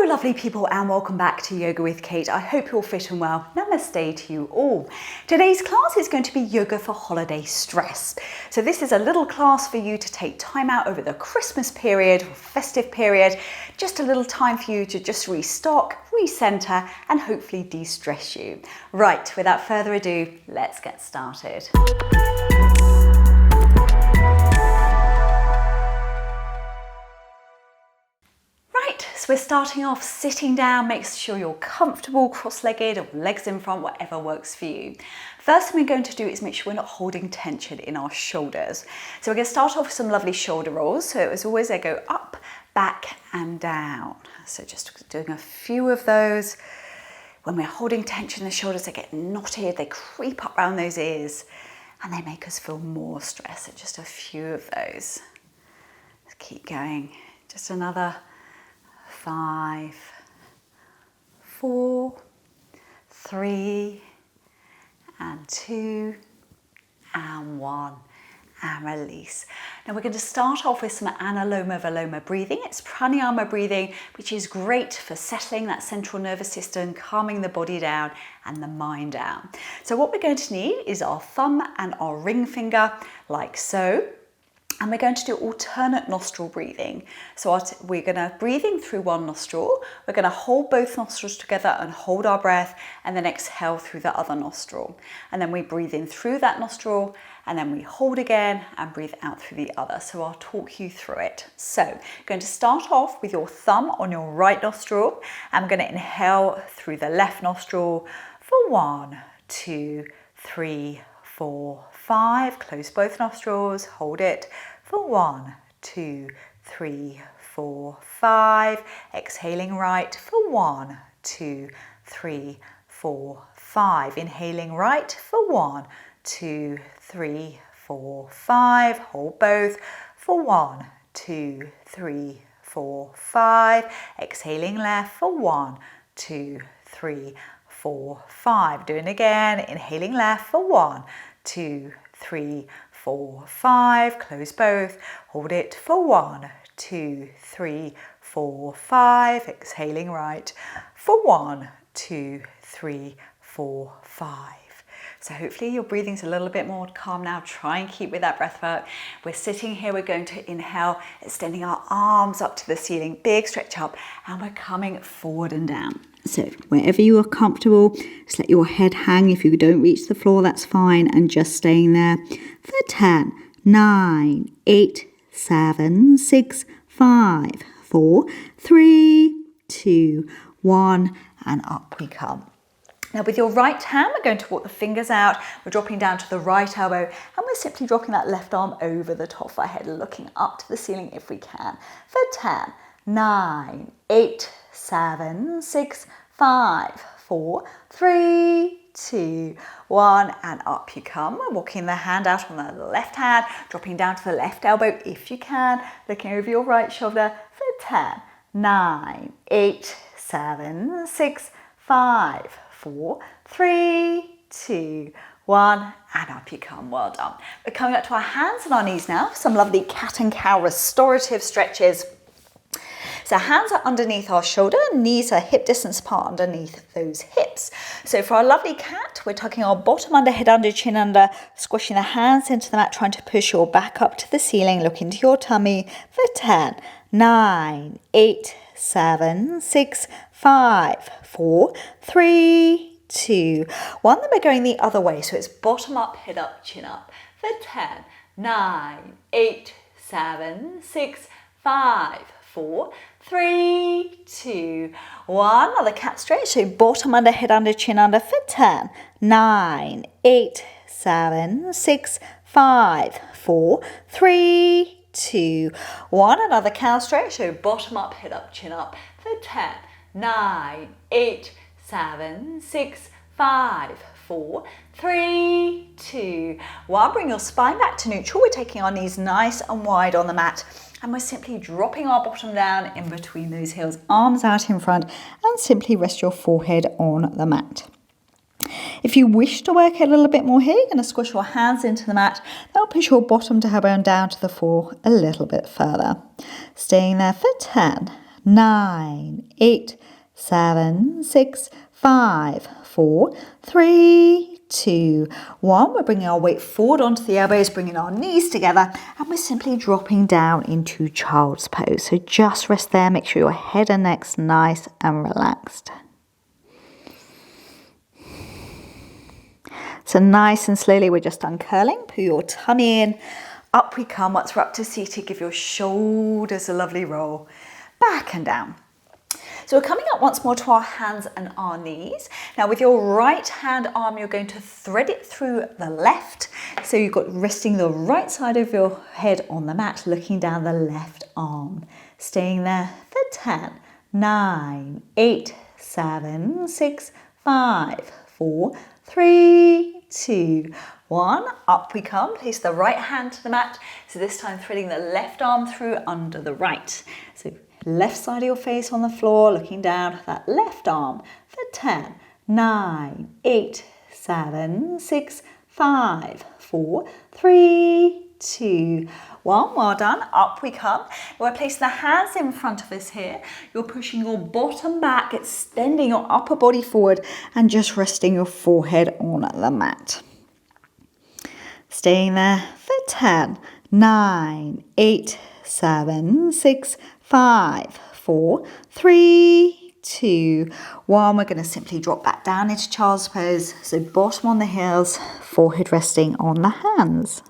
lovely people, and welcome back to Yoga with Kate. I hope you're fit and well. Namaste to you all. Today's class is going to be yoga for holiday stress. So this is a little class for you to take time out over the Christmas period or festive period. Just a little time for you to just restock, recenter, and hopefully de-stress you. Right, without further ado, let's get started. So we're starting off sitting down. Make sure you're comfortable, cross-legged or legs in front, whatever works for you. First thing we're going to do is make sure we're not holding tension in our shoulders. So we're going to start off with some lovely shoulder rolls. So as always, they go up, back and down. So just doing a few of those. When we're holding tension in the shoulders, they get knotted, they creep up around those ears and they make us feel more stressed. So just a few of those. Let's keep going. Just another 5, 4, 3, and 2, and 1, and release. Now we're going to start off with some Veloma breathing. It's pranayama breathing, which is great for settling that central nervous system, calming the body down and the mind down. So what we're going to need is our thumb and our ring finger, like so. And we're going to do alternate nostril breathing. So we're going to breathe in through one nostril. We're going to hold both nostrils together and hold our breath, and then exhale through the other nostril. And then we breathe in through that nostril, and then we hold again and breathe out through the other. So I'll talk you through it. So going to start off with your thumb on your right nostril. I'm going to inhale through the left nostril for 1, 2, 3, 4, 5. Close both nostrils, hold it for 1, 2, 3, 4, 5. Exhaling right for 1, 2, 3, 4, 5. Inhaling right for 1, 2, 3, 4, 5. Hold both for 1, 2, 3, 4, 5. Exhaling left for 1, 2, 3, 4, 5. Doing it again. Inhaling left for 1, 2, 3, 4, 5. Close both. Hold it for 1, 2, 3, 4, 5. Exhaling right for 1, 2, 3, 4, 5. So hopefully your breathing's a little bit more calm now. Try and keep with that breath work. We're sitting here, we're going to inhale, extending our arms up to the ceiling, big stretch up, and we're coming forward and down. So wherever you are comfortable, just let your head hang. If you don't reach the floor, that's fine. And just staying there for 10, 9, 8, 7, 6, 5, 4, 3, 2, 1, and up we come. Now with your right hand, we're going to walk the fingers out. We're dropping down to the right elbow, and we're simply dropping that left arm over the top of our head, looking up to the ceiling if we can. For 10, 9, 8, 7, 6, 5, 4, 3, 2, 1, and up you come. We're walking the hand out on the left hand, dropping down to the left elbow if you can, looking over your right shoulder for 10, 9, 8, 7, 6, 5, 4, 3, 2, 1, and up you come. Well done. We're coming up to our hands and our knees now. Some lovely cat and cow restorative stretches. So hands are underneath our shoulder, knees are hip distance apart underneath those hips. So for our lovely cat, we're tucking our bottom under, head under, chin under, squishing the hands into the mat, trying to push your back up to the ceiling, look into your tummy for 10, 9, 8, 7, 6, 5, 4, 3, 2, 1. Then we're going the other way. So it's bottom up, head up, chin up for 10, 9, 8, 7, 6, 5, 4, 3, 2, 1. Another cat stretch. So bottom under, head under, chin under for 10, 9, 8, 7, 6, 5, 4, 3, 2, 1. Another cow stretch. So bottom up, head up, chin up for 10, 9, 8, 7, 6, 5, 4, 3, 2, 1. Bring your spine back to neutral. We're taking our knees nice and wide on the mat, and we're simply dropping our bottom down in between those heels, arms out in front, and simply rest your forehead on the mat. If you wish to work a little bit more here, you're going to squish your hands into the mat. That'll push your bottom tailbone down to the floor a little bit further. Staying there for 10, 9, 8, 7, 6, 5, 4, 3, 2, 1. We're bringing our weight forward onto the elbows, bringing our knees together, and we're simply dropping down into child's pose. So just rest there. Make sure your head and neck's nice and relaxed. So nice and slowly, we're just uncurling. Put your tummy in. Up we come. Once we're up to seated, give your shoulders a lovely roll. Back and down. So we're coming up once more to our hands and our knees. Now with your right hand arm, you're going to thread it through the left. So you've got resting the right side of your head on the mat, looking down the left arm. Staying there for 10, 9, 8, 7, 6, 5, 4, 3, 2, 1. Up we come. Place the right hand to the mat. So this time threading the left arm through under the right. So left side of your face on the floor, looking down at that left arm for 10, 9, 8, 7, 6, 5, 4, 3, 2, 1. Well done. Up we come. We're placing the hands in front of us here. You're pushing your bottom back, extending your upper body forward, and just resting your forehead on the mat. Staying there for 10, 9, 8, 7, 6, 5, 4, 3, 2, 1. We're going to simply drop back down into child's pose. So bottom on the heels, forehead resting on the hands.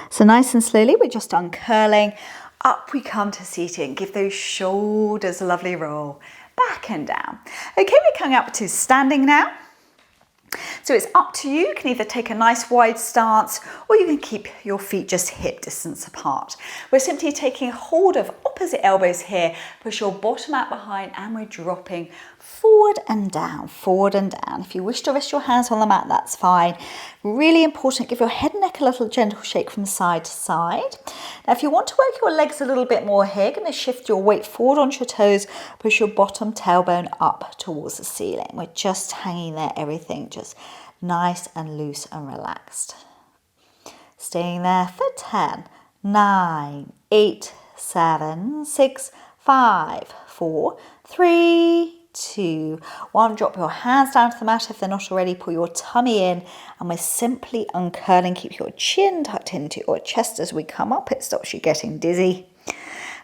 So nice and slowly, we're just uncurling. Up we come to seating. Give those shoulders a lovely roll. Back and down. Okay, we're coming up to standing now. So it's up to you. You can either take a nice wide stance or you can keep your feet just hip distance apart. We're simply taking hold of opposite elbows here, push your bottom out behind, and we're dropping forward and down, forward and down. If you wish to rest your hands on the mat, that's fine. Really important, give your head and neck a little gentle shake from side to side. Now if you want to work your legs a little bit more here, you're going to shift your weight forward onto your toes, push your bottom tailbone up towards the ceiling. We're just hanging there, everything just nice and loose and relaxed. Staying there for 10, 9, 8, 7, 6, 5, 4, 3, 2, 1. Drop your hands down to the mat if they're not already. Pull your tummy in, and we're simply uncurling. Keep your chin tucked into your chest as we come up. It stops you getting dizzy.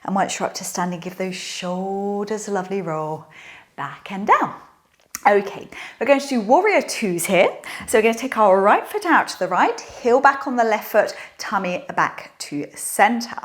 And once you're up to standing, give those shoulders a lovely roll. Back and down. Okay, we're going to do warrior twos here. So we're going to take our right foot out to the right, heel back on the left foot, tummy back to center.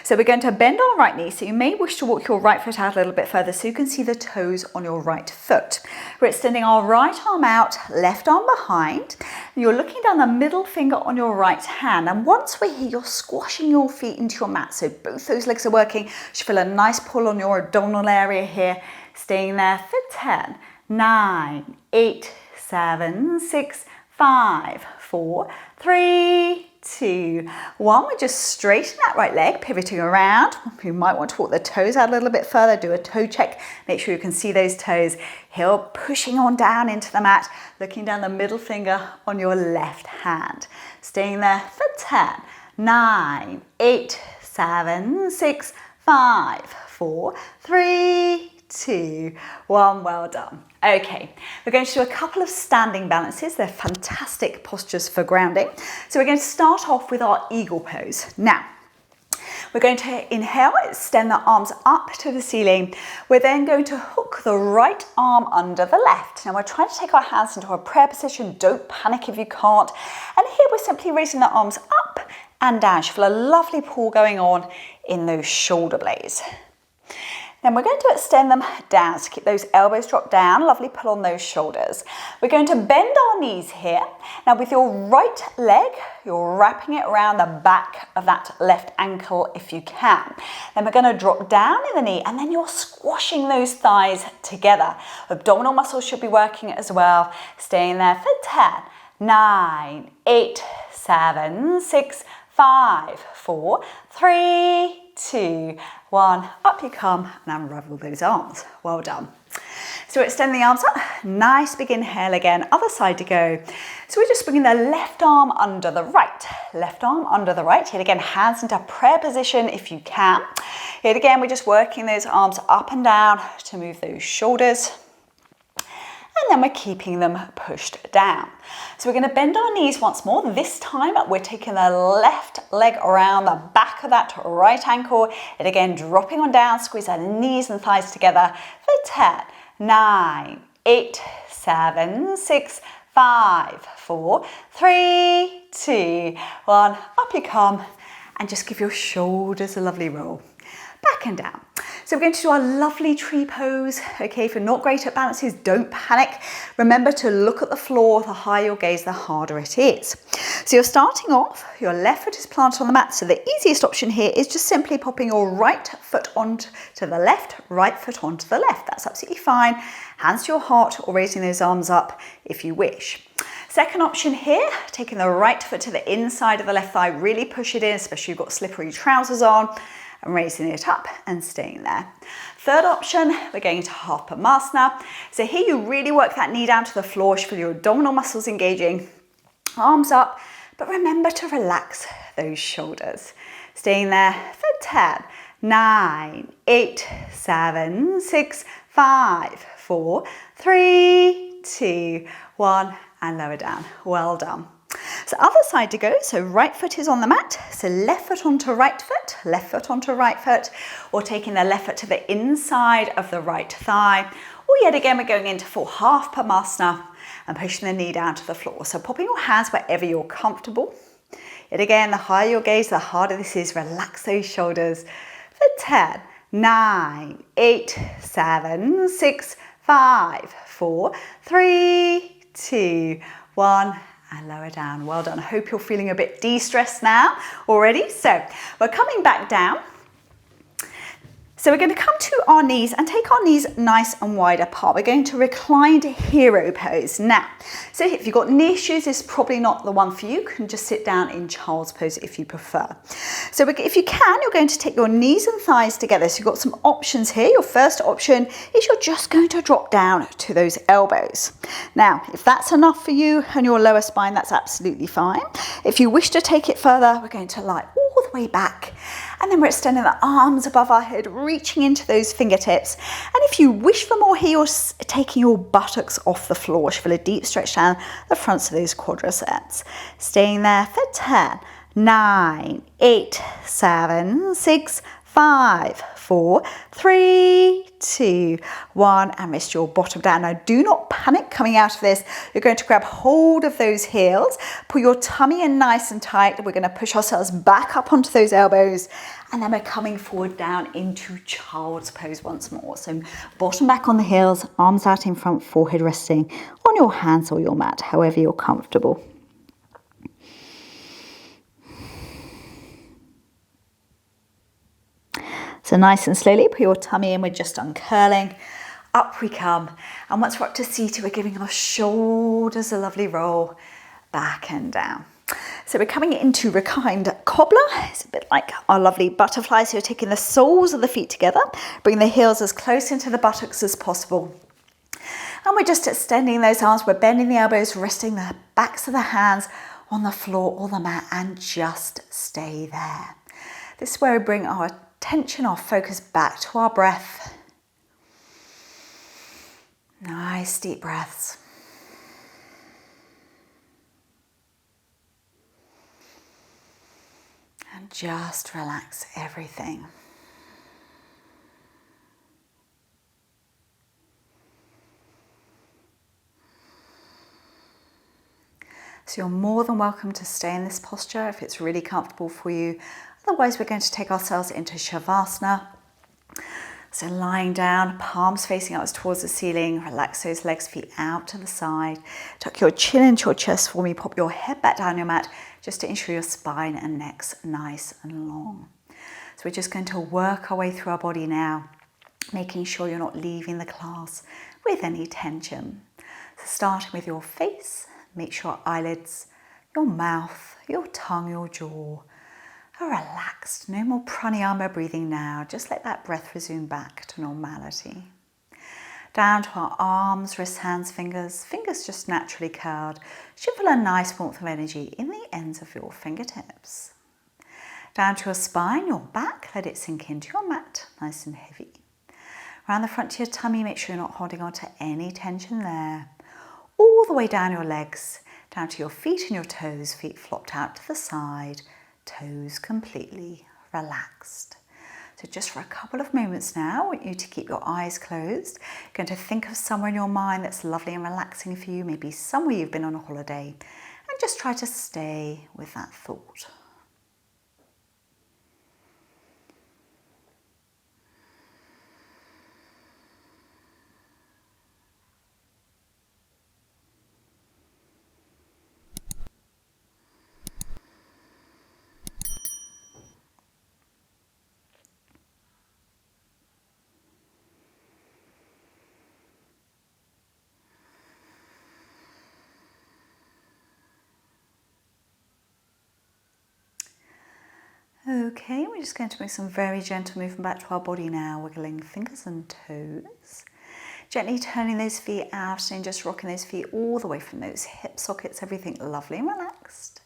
So we're going to bend our right knee. So you may wish to walk your right foot out a little bit further so you can see the toes on your right foot. We're extending our right arm out, left arm behind. You're looking down the middle finger on your right hand. And once we're here, you're squashing your feet into your mat. So both those legs are working. You should feel a nice pull on your abdominal area here. Staying there for 10, 9, 8, 7, 6, 5, 4, 3, 2, 1. We're just straighten that right leg, pivoting around. You might want to walk the toes out a little bit further, do a toe check. Make sure you can see those toes. Heel pushing on down into the mat, looking down the middle finger on your left hand. Staying there for 10, 9, 8, 7, 6, 5, 4, 3, 2, 1. Well done. Okay, we're going to do a couple of standing balances. They're fantastic postures for grounding. So we're going to start off with our eagle pose. Now, we're going to inhale, extend the arms up to the ceiling. We're then going to hook the right arm under the left. Now we're trying to take our hands into a prayer position. Don't panic if you can't. And here we're simply raising the arms up and down. You feel a lovely pull going on in those shoulder blades. Then we're going to extend them down, so keep those elbows dropped down, lovely pull on those shoulders. We're going to bend our knees here. Now with your right leg, you're wrapping it around the back of that left ankle if you can. Then we're going to drop down in the knee, and then you're squashing those thighs together. Abdominal muscles should be working as well. Staying there for 10, 9, 8, 7, 6, 5, 4, 3, 2, 1. Up you come and unravel those arms. Well done. So extend the arms up. Nice big inhale again. Other side to go. So we're just bringing the left arm under the right. Left arm under the right. Yet again, hands into prayer position if you can. Here again, we're just working those arms up and down to move those shoulders. And then we're keeping them pushed down. So we're going to bend our knees once more. This time we're taking the left leg around the back of that right ankle. And again, dropping on down, squeeze our knees and thighs together for 10, 9, 8, 7, 6, 5, 4, 3, 2, 1. Up you come and just give your shoulders a lovely roll. Back and down. So we're going to do our lovely tree pose. Okay, if you're not great at balances, don't panic. Remember to look at the floor. The higher your gaze, the harder it is. So you're starting off, your left foot is planted on the mat. So the easiest option here is just simply popping your right foot onto the left, right foot onto the left. That's absolutely fine. Hands to your heart or raising those arms up if you wish. Second option here, taking the right foot to the inside of the left thigh, really push it in, especially if you've got slippery trousers on. And raising it up and staying there. Third option, we're going to half Padmasana. So here you really work that knee down to the floor, feel your abdominal muscles engaging, arms up, but remember to relax those shoulders. Staying there for 10, 9, 8, 7, 6, 5, 4, 3, 2, 1, and lower down. Well done. So other side to go, so right foot is on the mat, so left foot onto right foot, or taking the left foot to the inside of the right thigh, or yet again we're going into full half Padmasana and pushing the knee down to the floor. So popping your hands wherever you're comfortable. Yet again, the higher your gaze, the harder this is. Relax those shoulders for 10, 9, 8, 7, 6, 5, 4, 3, 2, 1, and lower down. Well done. I hope you're feeling a bit de-stressed now already. So we're coming back down. So we're going to come to our knees and take our knees nice and wide apart. We're going to reclined hero pose. Now, so if you've got knee issues, it's probably not the one for you. You can just sit down in child's pose if you prefer. So if you can, you're going to take your knees and thighs together. So you've got some options here. Your first option is you're just going to drop down to those elbows. Now, if that's enough for you and your lower spine, that's absolutely fine. If you wish to take it further, we're going to lie all the way back. And then we're extending the arms above our head, reaching into those fingertips. And if you wish for more here, you're taking your buttocks off the floor. Feel a deep stretch down the fronts of those quadriceps. Staying there for 10, 9, 8, 7, 6, 5, 4, 3, 2, 1, and rest your bottom down. Now do not panic coming out of this. You're going to grab hold of those heels, pull your tummy in nice and tight. We're going to push ourselves back up onto those elbows, and then we're coming forward down into child's pose once more. So bottom back on the heels, arms out in front, forehead resting on your hands or your mat, however you're comfortable. So nice and slowly, put your tummy in, we're just uncurling. Up we come. And once we're up to seated, we're giving our shoulders a lovely roll, back and down. So we're coming into reclined cobbler. It's a bit like our lovely butterfly. So you're taking the soles of the feet together, bring the heels as close into the buttocks as possible. And we're just extending those arms. We're bending the elbows, resting the backs of the hands on the floor or the mat, and just stay there. This is where we bring our attention, our focus back to our breath. Nice deep breaths. And just relax everything. So you're more than welcome to stay in this posture if it's really comfortable for you. Otherwise, we're going to take ourselves into Shavasana. So lying down, palms facing outwards towards the ceiling. Relax those legs, feet out to the side. Tuck your chin into your chest for me. Pop your head back down your mat just to ensure your spine and neck's nice and long. So we're just going to work our way through our body now, making sure you're not leaving the class with any tension. So starting with your face, make sure eyelids, your mouth, your tongue, your jaw are relaxed. No more pranayama breathing now. Just let that breath resume back to normality. Down to our arms, wrists, hands, fingers. Fingers just naturally curled. Should feel a nice warmth of energy in the ends of your fingertips. Down to your spine, your back, let it sink into your mat, nice and heavy. Around the front of your tummy, make sure you're not holding on to any tension there. All the way down your legs, down to your feet and your toes, feet flopped out to the side, toes completely relaxed. So just for a couple of moments now, I want you to keep your eyes closed. You're going to think of somewhere in your mind that's lovely and relaxing for you, maybe somewhere you've been on a holiday, and just try to stay with that thought. Okay, we're just going to make some very gentle movement back to our body now, wiggling fingers and toes. Gently turning those feet out and just rocking those feet all the way from those hip sockets, everything lovely and relaxed.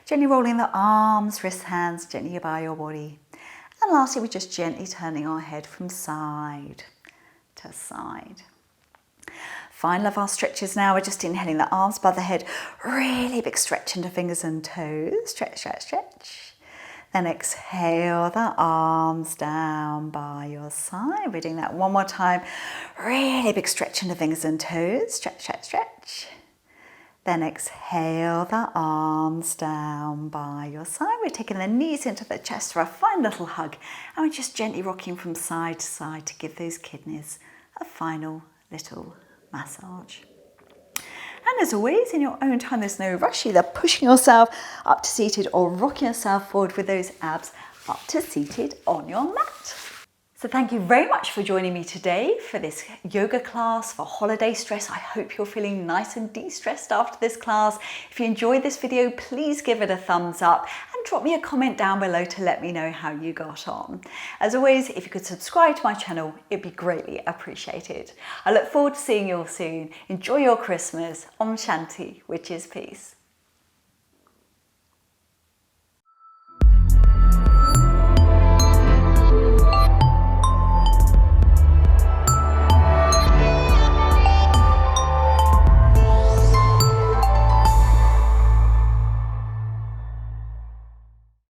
Gently rolling the arms, wrists, hands gently by your body. And lastly, we're just gently turning our head from side to side. Final of our stretches now, we're just inhaling the arms above the head, really big stretch into fingers and toes, stretch, stretch, stretch. Then exhale the arms down by your side. We're doing that one more time. Really big stretch in the fingers and toes. Stretch, stretch, stretch. Then exhale the arms down by your side. We're taking the knees into the chest for a fine little hug. And we're just gently rocking from side to side to give those kidneys a final little massage. And as always, in your own time, there's no rush, either pushing yourself up to seated or rocking yourself forward with those abs up to seated on your mat. So thank you very much for joining me today for this yoga class for holiday stress. I hope you're feeling nice and de-stressed after this class. If you enjoyed this video, please give it a thumbs up and drop me a comment down below to let me know how you got on. As always, if you could subscribe to my channel, it'd be greatly appreciated. I look forward to seeing you all soon. Enjoy your Christmas. Om Shanti, which is peace.